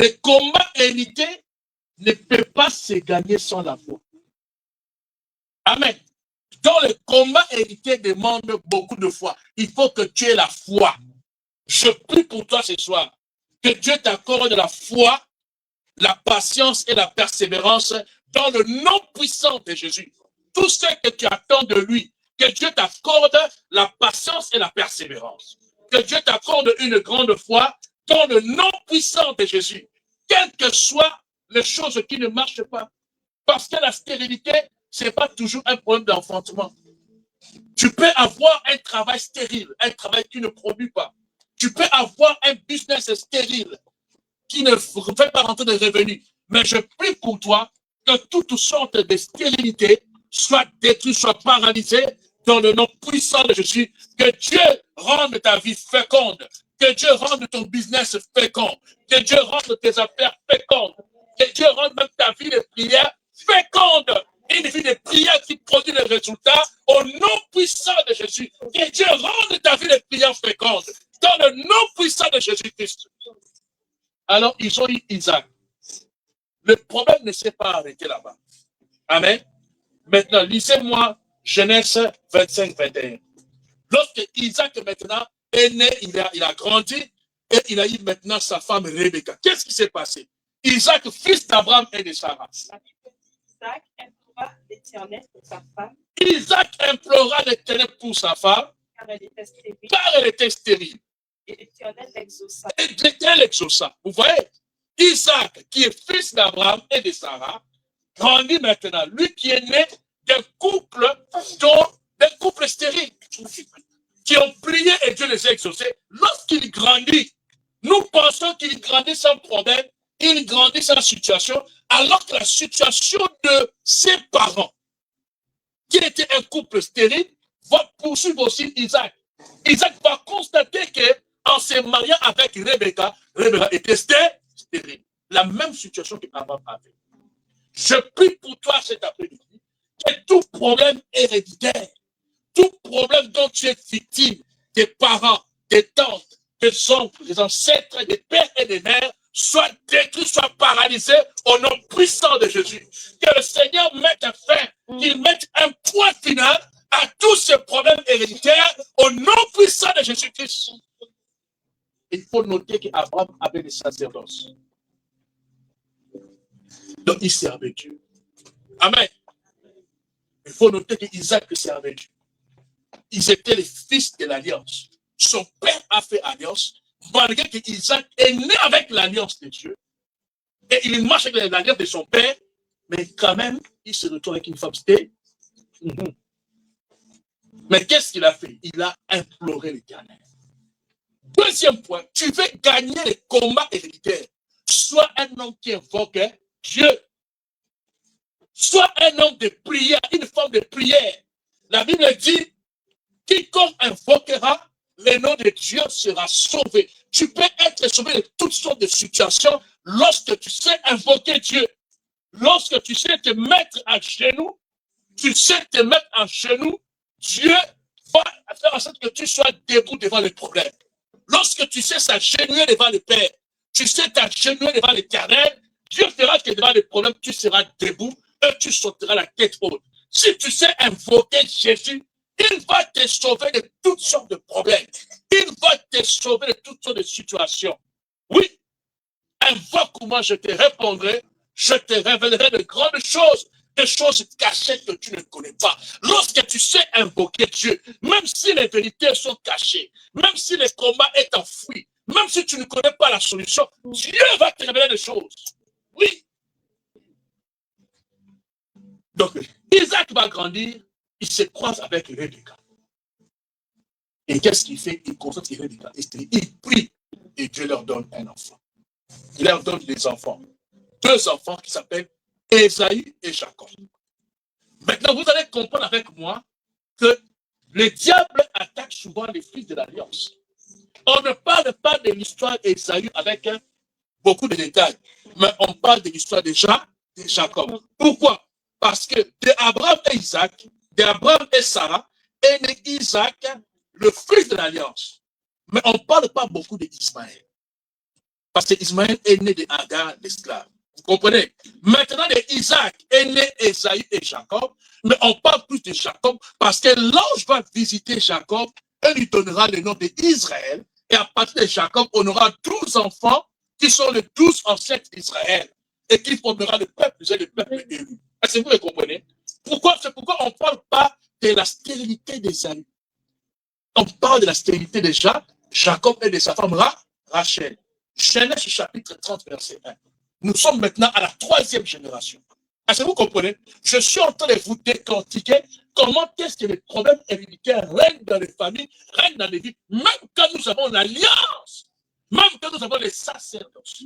Le combat hérité ne peut pas se gagner sans la foi. Amen. Donc le combat hérité demande beaucoup de foi. Il faut que tu aies la foi. Je prie pour toi ce soir. Que Dieu t'accorde la foi, la patience et la persévérance dans le nom puissant de Jésus. Tout ce que tu attends de lui, que Dieu t'accorde la patience et la persévérance. Que Dieu t'accorde une grande foi dans le nom puissant de Jésus. Quelles que soient les choses qui ne marchent pas. Parce que la stérilité, ce n'est pas toujours un problème d'enfantement. Tu peux avoir un travail stérile, un travail qui ne produit pas. Tu peux avoir un business stérile qui ne fait pas rentrer de revenus. Mais je prie pour toi que toutes sortes de stérilité soient détruites, soient paralysées dans le nom puissant de Jésus. Que Dieu rende ta vie féconde. Que Dieu rende ton business fécond. Que Dieu rende tes affaires fécondes. Que Dieu rende même ta vie de prière féconde. Une vie de prière qui produit les résultats au nom puissant de Jésus. Que Dieu rende ta vie de prière féconde. Dans le nom puissant de Jésus-Christ. Alors, ils ont eu Isaac. Le problème ne s'est pas arrêté là-bas. Amen. Maintenant, lisez-moi Genèse 25-21. Lorsque Isaac maintenant est né, il a grandi et il a eu maintenant sa femme Rebecca. Qu'est-ce qui s'est passé? Isaac, fils d'Abraham et de Sarah. Isaac implora l'Éternel pour sa femme. Isaac implora l'Éternel pour sa femme. Car elle était stérile. Car elle était stérile. Et l'Éternel l'exauça. Et l'Éternel l'exauça. Vous voyez? Isaac, qui est fils d'Abraham et de Sarah, grandit maintenant. Lui qui est né d'un couple stérile, qui ont prié et Dieu les a exaucés. Lorsqu'il grandit, nous pensons qu'il grandit sans problème, il grandit sans situation, alors que la situation de ses parents, qui était un couple stérile, va poursuivre aussi Isaac. Isaac va constater qu'en se mariant avec Rebecca, Rebecca était stérile. La même situation qu'Abraham avait. Je prie pour toi cet après-midi que tout problème héréditaire, tout problème dont tu es victime, tes parents, tes tantes, tes oncles, tes ancêtres, des pères et des mères, soit détruit, soit paralysé au nom puissant de Jésus. Que le Seigneur mette fin, qu'il mette un point final à tous ces problèmes héréditaires au nom puissant de Jésus-Christ. Il faut noter qu'Abraham avait des sacerdoces. Donc il servait Dieu. Amen. Il faut noter qu'Isaac servait Dieu. Ils étaient les fils de l'alliance. Son père a fait alliance, malgré qu'Isaac est né avec l'alliance de Dieu. Et il marche avec l'alliance de son père, mais quand même, il se retrouve avec une femme stérile. Mais qu'est-ce qu'il a fait? Il a imploré l'Éternel. Deuxième point, tu veux gagner les combats héréditaires. Sois un homme qui invoque Dieu. Sois un homme de prière, une femme de prière. La Bible dit, quiconque invoquera le nom de Dieu sera sauvé. Tu peux être sauvé de toutes sortes de situations lorsque tu sais invoquer Dieu. Lorsque tu sais te mettre à genoux, tu sais te mettre à genoux, Dieu va faire en sorte que tu sois debout devant les problèmes. Lorsque tu sais s'agenouiller devant le Père, tu sais t'agenouiller devant l'Éternel, Dieu fera que devant les problèmes, tu seras debout et tu sauteras la tête haute. Si tu sais invoquer Jésus, il va te sauver de toutes sortes de problèmes. Il va te sauver de toutes sortes de situations. Oui, invoque-moi, je te répondrai, je te révélerai de grandes choses, des choses cachées que tu ne connais pas. Lorsque tu sais invoquer Dieu, même si les vérités sont cachées, même si le combat est enfoui, même si tu ne connais pas la solution, Dieu va te révéler des choses. Oui. Donc, Isaac va grandir, il se croise avec Rebecca. Et qu'est-ce qu'il fait? Il constate que Rebecca est stérile. Il prie et Dieu leur donne un enfant. Il leur donne des enfants. Deux enfants qui s'appellent Ésaü et Jacob. Maintenant, vous allez comprendre avec moi que le diable attaque souvent les fils de l'alliance. On ne parle pas de l'histoire d'Ésaü avec beaucoup de détails, mais on parle de l'histoire de Jacob. Pourquoi? Parce que d'Abraham et Isaac, d'Abraham et Sarah, est né Isaac, le fils de l'alliance. Mais on ne parle pas beaucoup d'Ismaël. Parce que Ismaël est né de Agar, l'esclave. Vous comprenez? Maintenant, Isaac est né Esaü et Jacob, mais on parle plus de Jacob parce que l'ange va visiter Jacob et lui donnera le nom d'Israël. Et à partir de Jacob, on aura 12 enfants qui sont les 12 ancêtres d'Israël et qui formera le peuple, c'est le peuple élu. Est-ce que vous le comprenez? C'est pourquoi on ne parle pas de la stérilité d'Esaü. On parle de la stérilité de Jacob et de sa femme Rachel. Genèse chapitre 30, verset 1. Nous sommes maintenant à la 3e génération. Est-ce que vous comprenez? Je suis en train de vous décortiquer comment est-ce que les problèmes héréditaires règnent dans les familles, règnent dans les vies, même quand nous avons l'alliance, même quand nous avons les sacerdoces.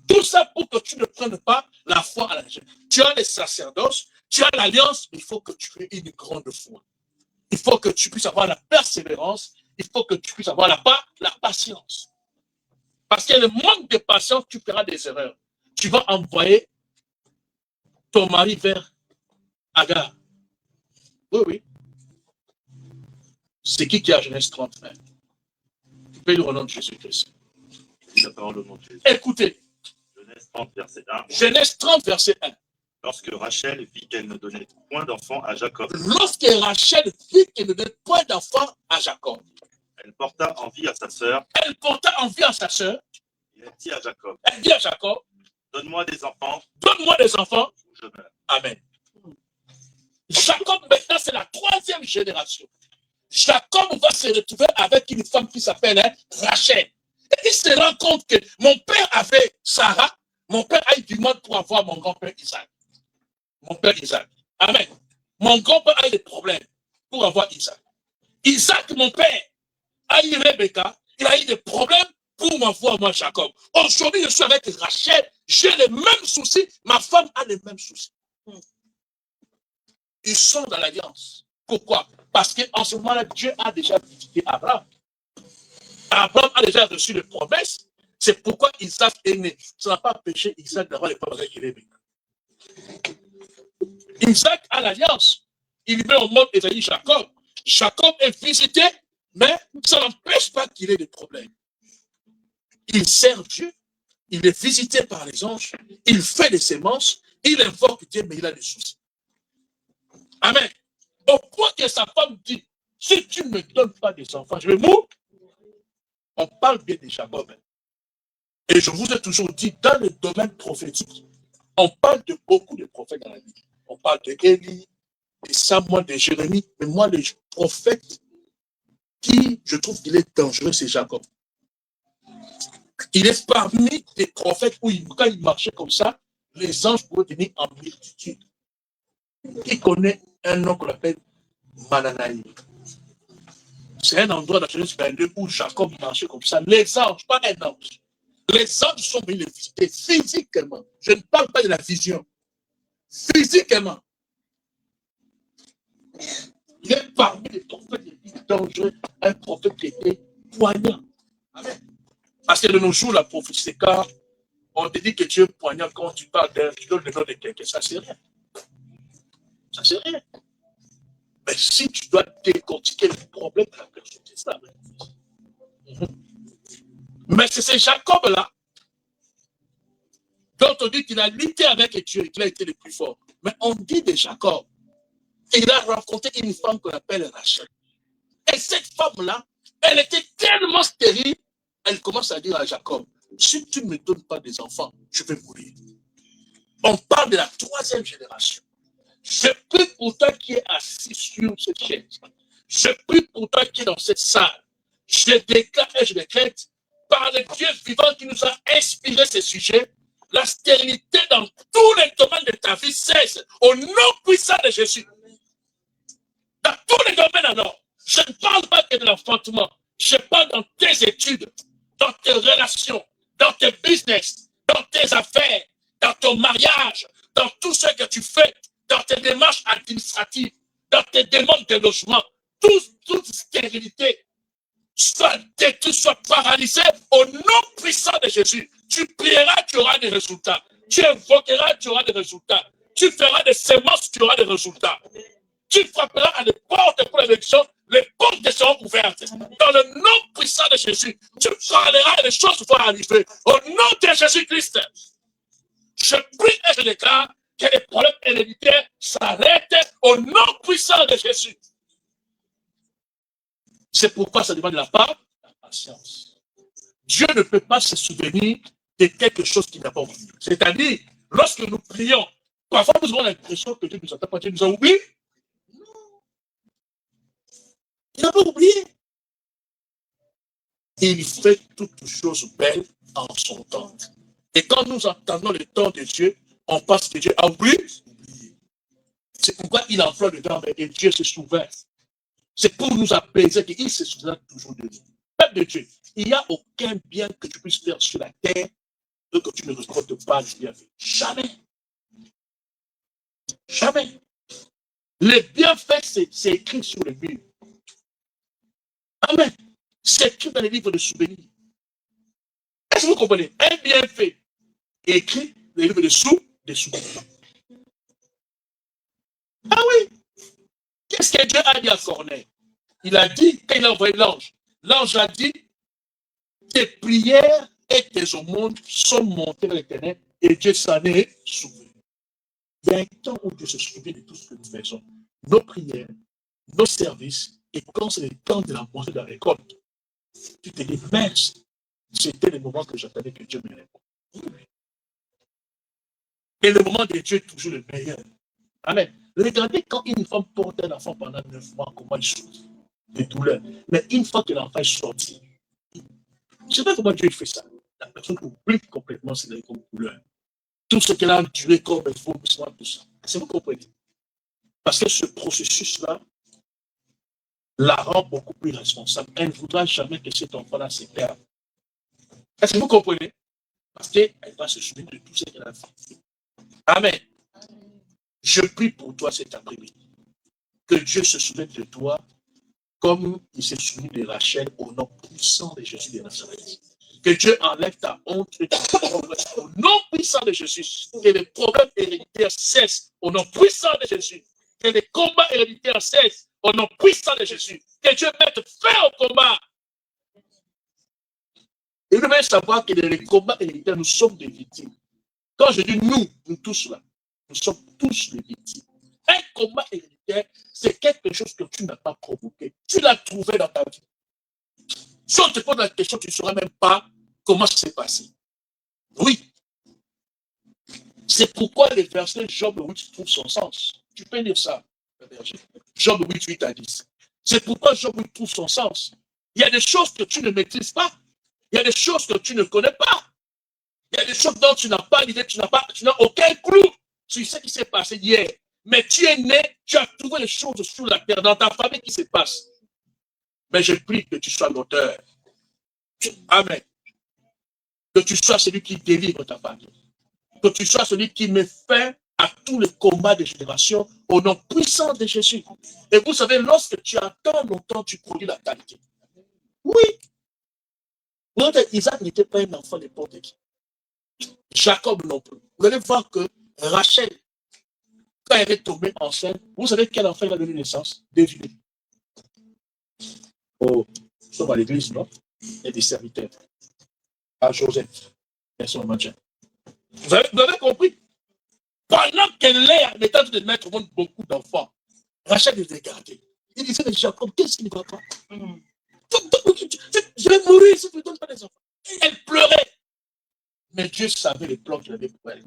Tout ça pour que tu ne prennes pas la foi à la légère. Tu as les sacerdoces, tu as l'alliance, il faut que tu aies une grande foi. Il faut que tu puisses avoir la persévérance, il faut que tu puisses avoir la patience. Parce que le manque de patience, tu feras des erreurs. Tu vas envoyer ton mari vers Agar. Oui, oui. C'est qui a Genèse 31? Tu peux lire au nom de Jésus-Christ. La parole au nom de Jésus. Écoutez. Genèse 30, verset 1. Genèse 30, verset 1. Lorsque Rachel vit qu'elle ne donnait point d'enfant à Jacob. Lorsque Rachel vit qu'elle ne donnait point d'enfant à Jacob. Elle porta envie à sa sœur. Elle porta envie à sa sœur. Et elle dit à Jacob. Elle dit à Jacob. Donne-moi des enfants. Donne-moi des enfants. Ou je meurs. Amen. Jacob, maintenant, c'est la 3e génération. Jacob va se retrouver avec une femme qui s'appelle Rachel. Et il se rend compte que mon père avait Sarah, mon père a eu du mal pour avoir mon grand-père Isaac. Mon père Isaac. Amen. Mon grand-père a eu des problèmes pour avoir Isaac. Isaac, mon père, a eu Rebecca, il a eu des problèmes pour m'avoir moi Jacob. Aujourd'hui, je suis avec Rachel, j'ai les mêmes soucis, ma femme a les mêmes soucis. Ils sont dans l'alliance. Pourquoi? Parce qu'en ce moment-là, Dieu a déjà visité Abraham. Abraham a déjà reçu les promesses. C'est pourquoi Isaac est né. Ça n'a pas péché Isaac d'avoir les promesses avec Rebecca. Isaac a l'alliance. Il met au monde Ésaü Jacob. Jacob est visité, mais ça n'empêche pas qu'il ait des problèmes. Il sert Dieu, il est visité par les anges, il fait des semences, il invoque Dieu, mais il a des soucis. Amen. Au point que sa femme dit, si tu ne me donnes pas des enfants, je vais mourir. On parle bien de Jacob. Et je vous ai toujours dit, dans le domaine prophétique, on parle de beaucoup de prophètes dans la Bible. On parle de Élie, de Samuel, de Jérémie, mais moi, le prophète qui, je trouve qu'il est dangereux, c'est Jacob. Il est parmi les prophètes où, quand il marchait comme ça, les anges pouvaient venir en multitude. Qui connaît un nom qu'on appelle Mananaï? C'est un endroit dans Genèse 22 où Jacob marchait comme ça. Les anges, pas un ange. Les anges sont venus le visiter physiquement. Je ne parle pas de la vision. Physiquement. Il est parmi les prophètes les plus dangereux, un prophète qui était poignant. Amen. Parce que de nos jours, la prophétie, c'est quand on te dit que tu es poignant, quand tu parles d'un, tu donnes le nom de quelqu'un, ça c'est rien. Ça c'est rien. Mais si tu dois décortiquer le problème de la personne, c'est ça. Mais c'est ce Jacob-là dont on dit qu'il a lutté avec Dieu et qu'il a été le plus fort. Mais on dit de Jacob, il a rencontré une femme qu'on appelle Rachel. Et cette femme-là, elle était tellement stérile, elle commence à dire à Jacob, si tu ne me donnes pas des enfants, je vais mourir. On parle de la 3e génération. Je prie pour toi qui es assis sur cette chaise. Je prie pour toi qui es dans cette salle. Je déclare et je décrète, par le Dieu vivant qui nous a inspiré ce sujet, la stérilité dans tous les domaines de ta vie cesse au nom puissant de Jésus. Dans tous les domaines alors, je ne parle pas que de l'enfantement, je parle dans tes études, dans tes relations, dans tes business, dans tes affaires, dans ton mariage, dans tout ce que tu fais, dans tes démarches administratives, dans tes demandes de logement, toute stérilité, soit détruite, soit paralysée au nom puissant de Jésus. Tu prieras, tu auras des résultats. Tu invoqueras, tu auras des résultats. Tu feras des semences, tu auras des résultats. Tu frapperas à des portes pour la bénédiction, les portes te seront ouvertes. Dans le nom puissant de Jésus, tu parleras et les choses vont arriver. Au nom de Jésus-Christ, je prie et je déclare que les problèmes héréditaires s'arrêtent au nom puissant de Jésus. C'est pourquoi ça demande de la part la patience. Dieu ne peut pas se souvenir de quelque chose qui n'a pas oublié. C'est-à-dire, lorsque nous prions, parfois nous avons l'impression que Dieu nous entend pas, Dieu nous a oublié. Non. Il n'a pas oublié. Il fait toutes choses belles en son temps. Et quand nous entendons le temps de Dieu, on pense que Dieu a oublié. C'est pourquoi il emploie le temps et Dieu se souvient. C'est pour nous apaiser qu'il se souvient toujours de nous. Peuple de Dieu, il n'y a aucun bien que tu puisses faire sur la terre et que tu ne récoltes pas le bienfait. Jamais. Jamais. Les bienfaits, c'est écrit sur le mur. Amen. C'est écrit dans les livres de souvenirs. Est-ce que vous comprenez? Un bienfait écrit dans les livres de souvenirs. Ah oui. Qu'est-ce que Dieu a dit à Corneille? Il a dit, quand il a envoyé l'ange, l'ange a dit, tes prières et tes aumônes sont montées à l'éternel et Dieu s'en est souvenu. Il y a un temps où Dieu se souvient de tout ce que nous faisons. Nos prières, nos services, et quand c'est le temps de la montée de la récolte, tu te dis, merci. C'était le moment que j'attendais que Dieu me réponde. Et le moment de Dieu est toujours le meilleur. Amen. Regardez quand une femme porte un enfant pendant 9 mois, comment il souffre de douleur. Mais une fois que l'enfant est sorti, je ne sais pas comment Dieu fait ça. La personne oublie complètement ses douleurs. Tout ce qu'elle a enduré comme vomissement, tout ça. Est-ce que vous comprenez? Parce que ce processus-là la rend beaucoup plus responsable. Elle ne voudra jamais que cet enfant-là se perde. Est-ce que vous comprenez? Parce qu'elle va se souvenir de tout ce qu'elle a fait. Amen. Je prie pour toi cet après-midi. Que Dieu se souvienne de toi comme il s'est souvenu de Rachel au nom puissant de Jésus de Nazareth. Que Dieu enlève ta honte et ta problème au nom puissant de Jésus. Que les problèmes héréditaires cessent au nom puissant de Jésus. Que les combats héréditaires cessent au nom puissant de Jésus. Que Dieu mette fin au combat. Et vous devez savoir que dans les combats héréditaires, nous sommes des victimes. Quand je dis nous tous là, nous sommes tous des victimes. Un combat héréditaire, c'est quelque chose que tu n'as pas provoqué. Tu l'as trouvé dans ta vie. Si on te pose la question, tu ne sauras même pas comment ça s'est passé. Oui. C'est pourquoi les versets Job 8 trouvent son sens. Tu peux lire ça, Job 8, 8 à 10. C'est pourquoi Job 8 trouve son sens. Il y a des choses que tu ne maîtrises pas. Il y a des choses que tu ne connais pas. Il y a des choses dont tu n'as pas l'idée, tu n'as aucun clou sur ce qui s'est passé hier. Mais tu es né, tu as trouvé les choses sur la terre, dans ta famille qui se passe. Mais je prie que tu sois l'auteur. Amen. Que tu sois celui qui délivre ta famille. Que tu sois celui qui met fin à tous les combats des générations au nom puissant de Jésus. Et vous savez, lorsque tu attends longtemps, tu produis la qualité. Oui. Isaac n'était pas un enfant de n'importe qui. Jacob non plus. Vous allez voir que Rachel, quand elle est tombée enceinte, vous savez quel enfant il a donné naissance? Devinez. Oh, nous sommes à l'église, non? Il y a des serviteurs. À Joseph et son maintien. Vous avez compris? Pendant qu'elle est en état de mettre au monde beaucoup d'enfants, Rachel les regardait. Il disait, mais Jacob, qu'est-ce qui ne va pas? Je vais mourir si tu ne donnes pas des enfants. Et elle pleurait. Mais Dieu savait les plans qu'il avait pour elle.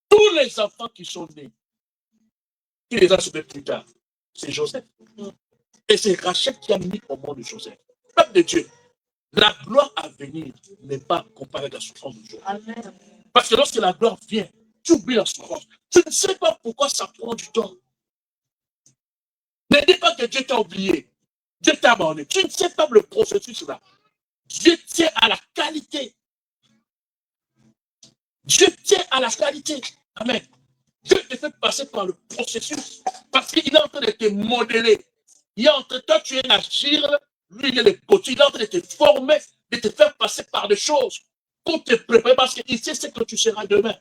Tous les enfants qui sont nés, qui les a sauvés plus tard, c'est Joseph. Et c'est Rachel qui a mis au monde Joseph. Peuple de Dieu, la gloire à venir n'est pas comparée à la souffrance d'aujourd'hui. Parce que lorsque la gloire vient, tu oublies la souffrance. Tu ne sais pas pourquoi ça prend du temps. Ne dis pas que Dieu t'a oublié. Dieu t'a abandonné. Tu ne sais pas le processus là. Dieu tient à la qualité. Dieu tient à la qualité. Amen. Dieu te fait passer par le processus parce qu'il est en train de te modeler. Il est entre toi, tu es la gire, lui, il est le potier. Il est en train de te former, de te faire passer par des choses pour te préparer parce qu'il sait ce que tu seras demain.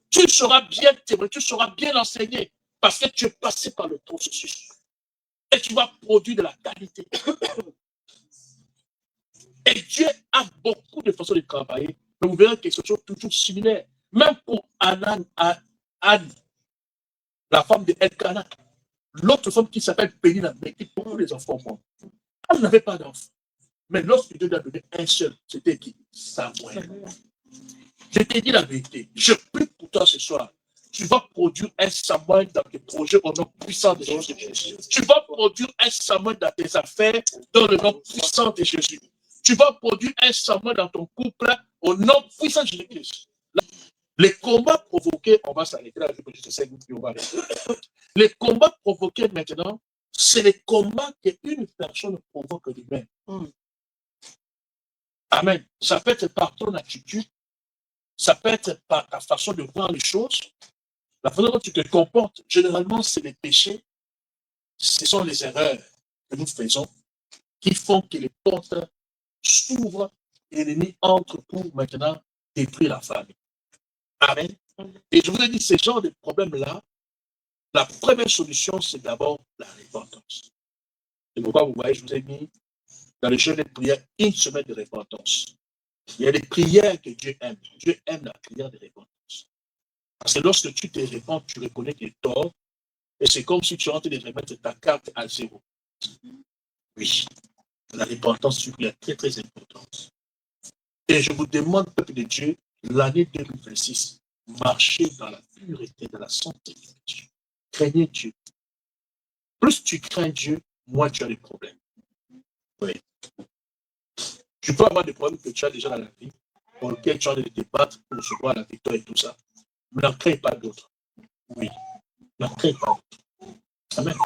Tu seras bien témoigné, tu seras bien enseigné Parce que tu es passé par le processus. Et tu vas produire de la qualité. Et Dieu a beaucoup de façons de travailler. Mais vous verrez que ce sont toujours similaires. Même pour Anne, la femme de Elkanah, l'autre femme qui s'appelle Pénina, mais qui beaucoup les enfants. Elle n'avait pas d'enfant. Mais lorsque Dieu lui a donné un seul, c'était qui? Samuel. Je t'ai dit la vérité. Je prie pour toi ce soir. Tu vas produire un Samuel dans tes projets au nom puissant de Jésus. Tu vas produire un Samuel dans tes affaires dans le nom puissant de Jésus. Tu vas produire un Samuel dans ton couple au nom puissant de Jésus. Les combats provoqués, on va s'arrêter là, les combats provoqués maintenant, c'est les combats qu'une personne provoque lui-même. Amen. Ça peut être par ton attitude, ça peut être par ta façon de voir les choses, la façon dont tu te comportes. Généralement, c'est les péchés, ce sont les erreurs que nous faisons qui font que les portes s'ouvrent et l'ennemi entre pour maintenant détruire la famille. Amen. Et je vous ai dit, ce genre de problèmes-là, la première solution, c'est d'abord la repentance. C'est pourquoi vous voyez, je vous ai mis dans le jeûne de prière une semaine de repentance. Il y a des prières que Dieu aime. Dieu aime la prière de repentance. Parce que lorsque tu te répands, tu reconnais tes torts, et c'est comme si tu entres de remettre ta carte à zéro. Oui, la repentance, c'est une très, très importante. Et je vous demande, peuple de Dieu, l'année 2026, marchez dans la pureté, dans la sanctification. Craignez Dieu. Plus tu crains Dieu, moins tu as des problèmes. Oui. Tu peux avoir des problèmes que tu as déjà dans la vie, pour lesquels tu as des débattre pour recevoir la victoire et tout ça. Mais n'en crée pas d'autres. Oui. N'en crée pas d'autres. Amen.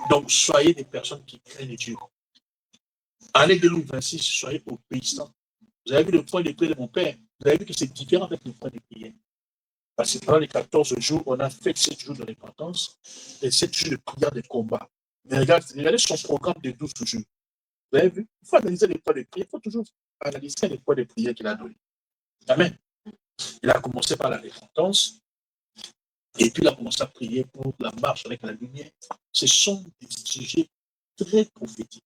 Donc, soyez des personnes qui craignent Dieu. Année 2026, soyez obéissants. Vous avez vu le point de prière de mon père. Vous avez vu que c'est différent avec le point de prière. Parce que pendant les 14 jours, on a fait 7 jours de repentance et 7 jours de prière de combat. Mais regardez son programme de 12 jours. Vous avez vu? Il faut analyser les points de prière. Il faut toujours analyser les points de prière qu'il a donnés. Amen. Il a commencé par la repentance. Et puis il a commencé à prier pour la marche avec la lumière. Ce sont des sujets très prophétiques.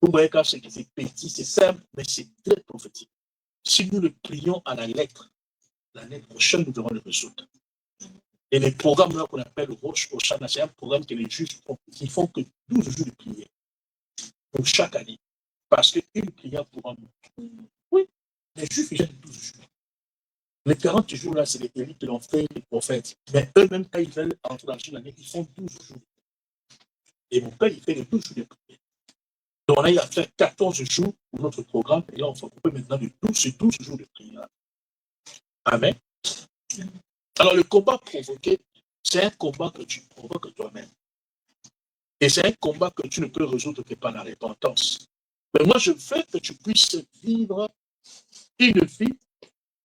Vous voyez quand c'est petit, c'est simple, mais c'est très prophétique. Si nous le prions à la lettre, l'année prochaine, nous devons le résoudre. Et les programmes là qu'on appelle Roche Oshana, c'est un programme que les juges font, qui font que 12 jours de prière pour chaque année. Parce qu'une prière pour un mois. Oui, les juifs ils gênent 12 jours. Les 40 jours là, c'est les élites qui l'ont fait, les prophètes. Mais eux-mêmes, quand ils veulent entrer dans une année, ils font 12 jours. Et mon père, il fait les 12 jours de prière. Donc là, il a fait 14 jours pour notre programme. Et là, on s'occupe maintenant de 12 jours de prière. Amen. Alors, le combat provoqué, c'est un combat que tu provoques toi-même. Et c'est un combat que tu ne peux résoudre que par la repentance. Mais moi, je veux que tu puisses vivre une vie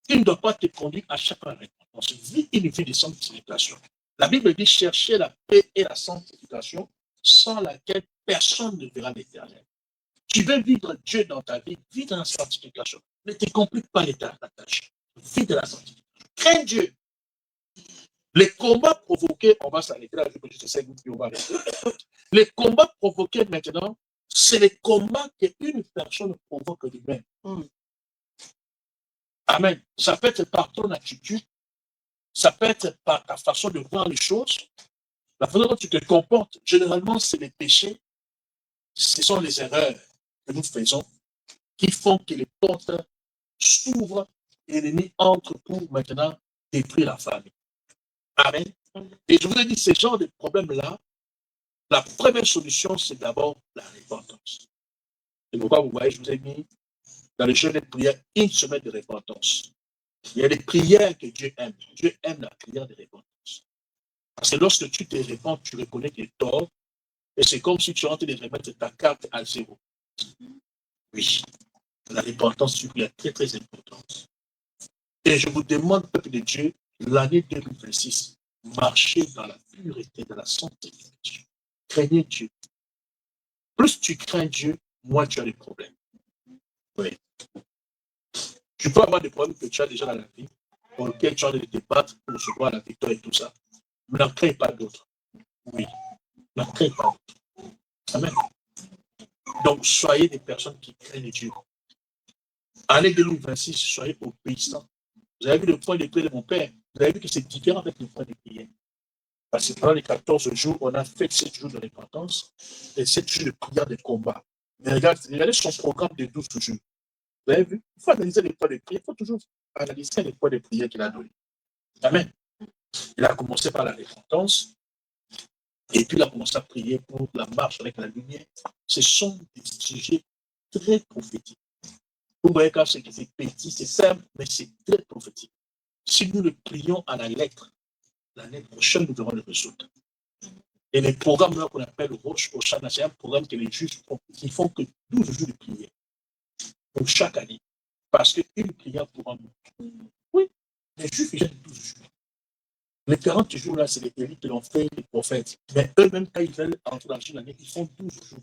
qui ne doit pas te conduire à chaque fois à la repentance. Vis une vie de sanctification. La Bible dit chercher la paix et la sanctification sans laquelle personne ne verra l'Éternel. Tu veux vivre Dieu dans ta vie, vis dans la sanctification. Ne te complique pas les tâches. Vis de la sanctification. Crains Dieu. Les combats provoqués, on va s'arrêter là, je sais que on va arrêter. Les combats provoqués maintenant, c'est les combats qu'une personne provoque lui-même. Amen. Ça peut être par ton attitude, ça peut être par ta façon de voir les choses, la façon dont tu te comportes. Généralement, c'est les péchés, ce sont les erreurs que nous faisons qui font que les portes s'ouvrent et l'ennemi entre pour maintenant détruire la famille. Amen. Et je vous ai dit, ce genre de problèmes-là, la première solution, c'est d'abord la repentance. C'est pourquoi vous voyez, je vous ai mis dans le jeûne de prière une semaine de repentance. Il y a des prières que Dieu aime. Dieu aime la prière de repentance. Parce que lorsque tu te répands, tu reconnais tes torts, et c'est comme si tu entres de remettre ta carte à zéro. Oui, la repentance, c'est une très, très importante. Et je vous demande, peuple de Dieu, l'année 2026, marchez dans la pureté, dans la sanctification. Craignez Dieu. Plus tu crains Dieu, moins tu as des problèmes. Oui. Tu peux avoir des problèmes que tu as déjà dans la vie, pour lesquels tu as des débattre pour recevoir la victoire et tout ça. Vous n'en créez pas d'autres. Oui, n'en créez pas d'autres. Amen. Donc, soyez des personnes qui craignent Dieu. Année 2026, soyez obéissants. Vous avez vu le point de prière de mon père. Vous avez vu que c'est différent avec le point de prière. Parce que pendant les 14 jours, on a fait 7 jours de repentance et 7 jours de prière de combat. Mais regardez son programme de 12 jours. Vous avez vu? Il faut analyser les points de prière. Il faut toujours analyser les points de prière qu'il a donnés. Amen. Il a commencé par la repentance et puis il a commencé à prier pour la marche avec la lumière. Ce sont des sujets très prophétiques. Vous voyez quand c'est petit, c'est simple, mais c'est très prophétique. Si nous le prions à la lettre, l'année prochaine, nous verrons le résultat. Et les programmes qu'on appelle Roche Oshana, c'est un programme que les juges font, qui font que 12 jours de prière. Donc chaque année. Parce qu'une prière pour un mois. Oui, les juifs ils gênent 12 jours. Les 40 jours là, c'est les élites qui l'ont fait, les prophètes. Mais eux-mêmes, quand ils veulent entrer dans une année, ils font 12 jours.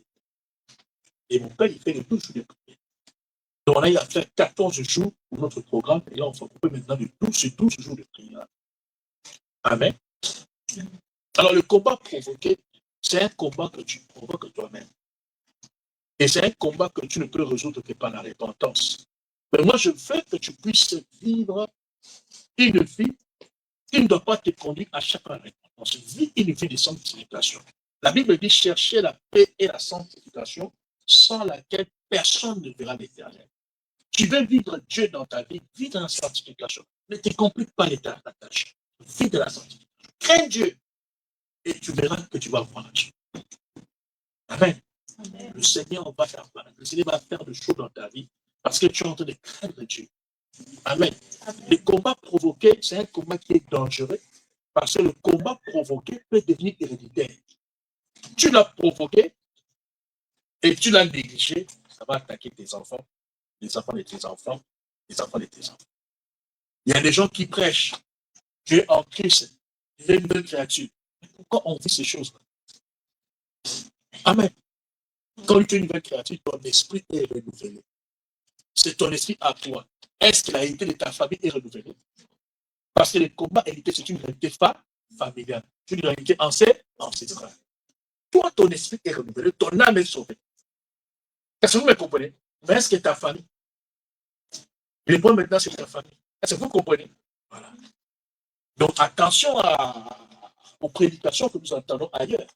Et mon père, il fait les 12 jours de prière. Donc on a eu à faire 14 jours pour notre programme. Et là, on s'occupe maintenant de 12 jours de prière. Amen. Alors le combat provoqué, c'est un combat que tu provoques toi-même. Et c'est un combat que tu ne peux résoudre que par la repentance. Mais moi, je veux que tu puisses vivre une vie qui ne doit pas te conduire à chaque fois à la repentance. Vis une vie de sanctification. La Bible dit chercher la paix et la sanctification sans laquelle personne ne verra l'Éternel. Tu veux vivre Dieu dans ta vie, vis dans la sanctification. Ne te complique pas ta tâche. Vis de la sanctification. Crains Dieu et tu verras que tu vas voir Dieu. Amen. Amen. Le Seigneur va t'apprendre. Le Seigneur va faire des choses dans ta vie parce que tu es en train de craindre Dieu. Amen. Amen. Le combat provoqué, c'est un combat qui est dangereux parce que le combat provoqué peut devenir héréditaire. Tu l'as provoqué et tu l'as négligé, ça va attaquer tes enfants, les enfants de tes enfants, les enfants de tes enfants. Il y a des gens qui prêchent Dieu en Christ, Dieu est une nouvelle créature. Pourquoi on vit ces choses-là? Amen. Quand tu es une nouvelle créature, ton esprit est renouvelé. C'est ton esprit à toi. Est-ce que la réalité de ta famille est renouvelée? Parce que le combat hérité, c'est une réalité familiale. C'est une réalité ancestrale. Toi, ton esprit est renouvelé, ton âme est sauvée. Est-ce que vous me comprenez? Mais est-ce que ta famille? Le point maintenant, c'est ta famille. Est-ce que vous comprenez? Voilà. Donc, attention aux prédications que nous entendons ailleurs.